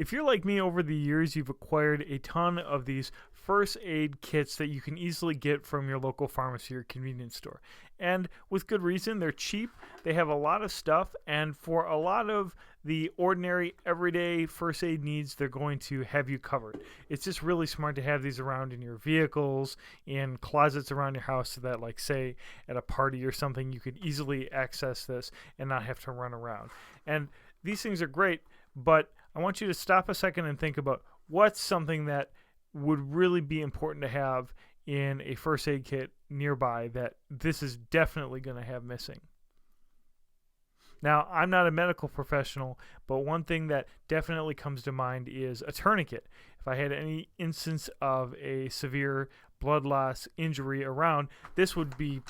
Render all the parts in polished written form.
If you're like me, over the years, you've acquired a ton of these first aid kits that you can easily get from your local pharmacy or convenience store. And with good reason, they're cheap, they have a lot of stuff, and for a lot of the ordinary, everyday first aid needs, they're going to have you covered. It's just really smart to have these around in your vehicles, in closets around your house, so that, like, say, at a party or something, you could easily access this and not have to run around. And these things are great, but I want you to stop a second and think about what's something that would really be important to have in a first aid kit nearby that this is definitely going to have missing. Now, I'm not a medical professional, but one thing that definitely comes to mind is a tourniquet. If I had any instance of a severe blood loss injury around, this would be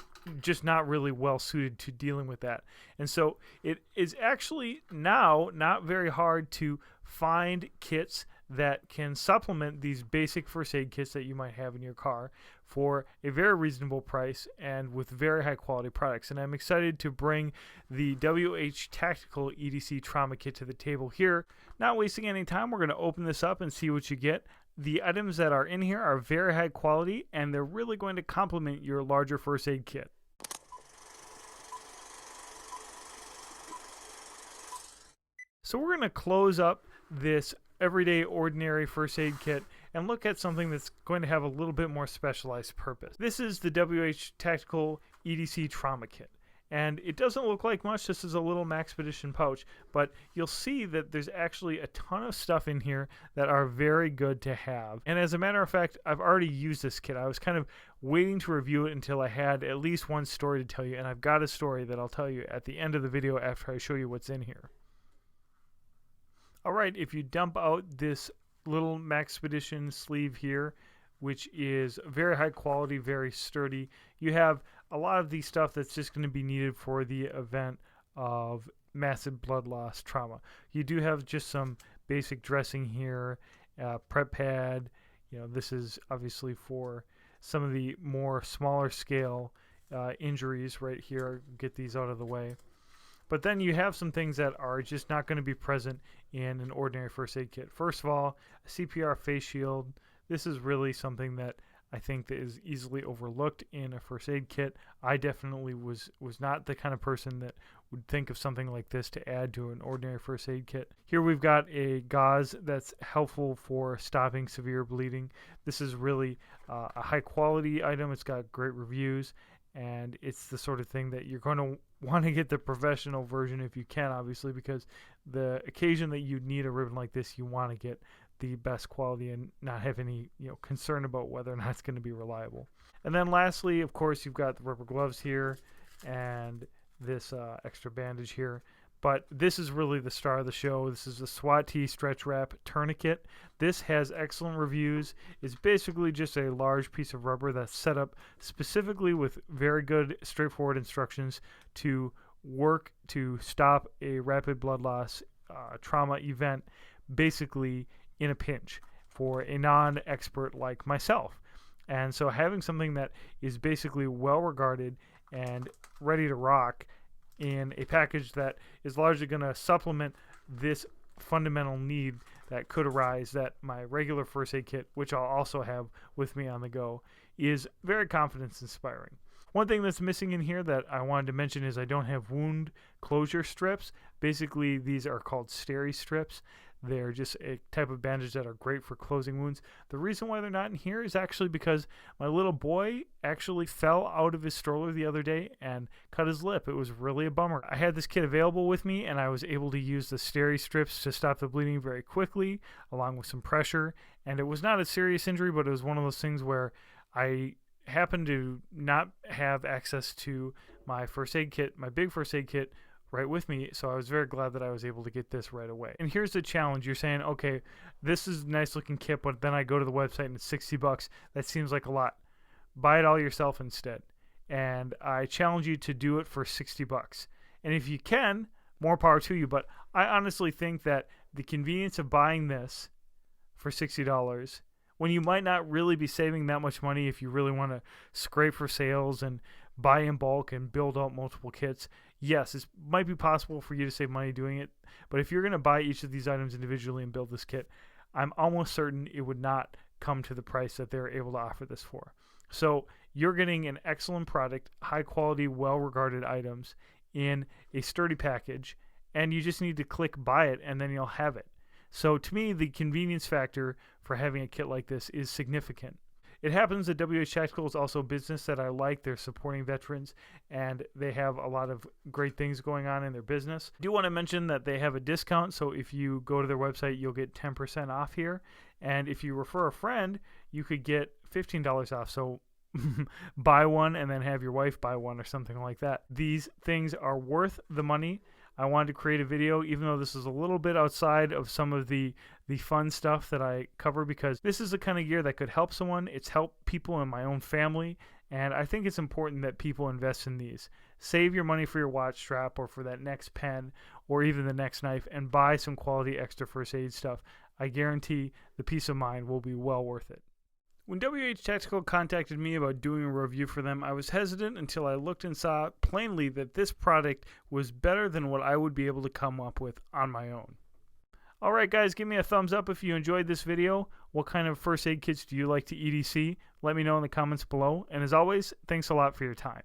just not really well suited to dealing with that. And so it is actually now not very hard to find kits that can supplement these basic first aid kits that you might have in your car for a very reasonable price and with very high quality products. And I'm excited to bring the WH Tactical EDC Trauma Kit to the table here. Not wasting any time, we're going to open this up and see what you get. The items that are in here are very high quality, and they're really going to complement your larger first aid kit. So we're going to close up this everyday ordinary first aid kit and look at something that's going to have a little bit more specialized purpose. This is the WH Tactical EDC Trauma Kit. And it doesn't look like much. This is a little Maxpediton pouch, but you'll see that there's actually a ton of stuff in here that are very good to have. And as a matter of fact, I've already used this kit. I was kind of waiting to review it until I had at least one story to tell you, and I've got a story that I'll tell you at the end of the video after I show you what's in here. All right, if you dump out this little Maxpediton sleeve here, which is very high quality, very sturdy, you have a lot of the stuff that's just going to be needed for the event of massive blood loss trauma. You do have just some basic dressing here, prep pad. You know, this is obviously for some of the more smaller scale injuries right here. Get these out of the way. But then you have some things that are just not going to be present in an ordinary first aid kit. First of all, a CPR Face Shield. This is really something that I think that is easily overlooked in a first aid kit. I definitely was not the kind of person that would think of something like this to add to an ordinary first aid kit. Here we've got a gauze that's helpful for stopping severe bleeding. This is really a high quality item. It's got great reviews, and it's the sort of thing that you're going to want to get the professional version if you can, obviously, because the occasion that you need a ribbon like this, you want to get the best quality and not have any concern about whether or not it's going to be reliable. And then lastly, of course, you've got the rubber gloves here and this extra bandage here. But this is really the star of the show. This is the SWAT-T Stretch Wrap Tourniquet. This has excellent reviews. It's basically just a large piece of rubber that's set up specifically with very good, straightforward instructions to work to stop a rapid blood loss trauma event, basically in a pinch for a non-expert like myself. And so having something that is basically well regarded and ready to rock in a package that is largely going to supplement this fundamental need that could arise that my regular first aid kit, which I'll also have with me on the go, is very confidence inspiring. One thing that's missing in here that I wanted to mention is I don't have wound closure strips. Basically, these are called steri strips. They're just a type of bandage that are great for closing wounds. The reason why they're not in here is actually because my little boy actually fell out of his stroller the other day and cut his lip. It was really a bummer. I had this kit available with me, and I was able to use the steri strips to stop the bleeding very quickly, along with some pressure. And it was not a serious injury, but it was one of those things where I happened to not have access to my first aid kit, my big first aid kit, right with me, so I was very glad that I was able to get this right away. And here's the challenge. You're saying, okay, this is a nice looking kit, but then I go to the website and it's $60. That seems like a lot. Buy it all yourself instead. And I challenge you to do it for $60. And if you can, more power to you, but I honestly think that the convenience of buying this for $60, when you might not really be saving that much money if you really want to scrape for sales and buy in bulk and build out multiple kits, yes, it might be possible for you to save money doing it, but if you're going to buy each of these items individually and build this kit, I'm almost certain it would not come to the price that they're able to offer this for. So you're getting an excellent product, high quality, well-regarded items in a sturdy package, and you just need to click buy it and then you'll have it. So to me, the convenience factor for having a kit like this is significant. It happens that WH Tactical is also a business that I like. They're supporting veterans, and they have a lot of great things going on in their business. I do want to mention that they have a discount, so if you go to their website, you'll get 10% off here. And if you refer a friend, you could get $15 off. So buy one and then have your wife buy one or something like that. These things are worth the money. I wanted to create a video, even though this is a little bit outside of some of the fun stuff that I cover, because this is the kind of gear that could help someone. It's helped people in my own family, and I think it's important that people invest in these. Save your money for your watch strap or for that next pen or even the next knife, and buy some quality extra first aid stuff. I guarantee the peace of mind will be well worth it. When WH Tactical contacted me about doing a review for them, I was hesitant until I looked and saw plainly that this product was better than what I would be able to come up with on my own. Alright guys, give me a thumbs up if you enjoyed this video. What kind of first aid kits do you like to EDC? Let me know in the comments below. And as always, thanks a lot for your time.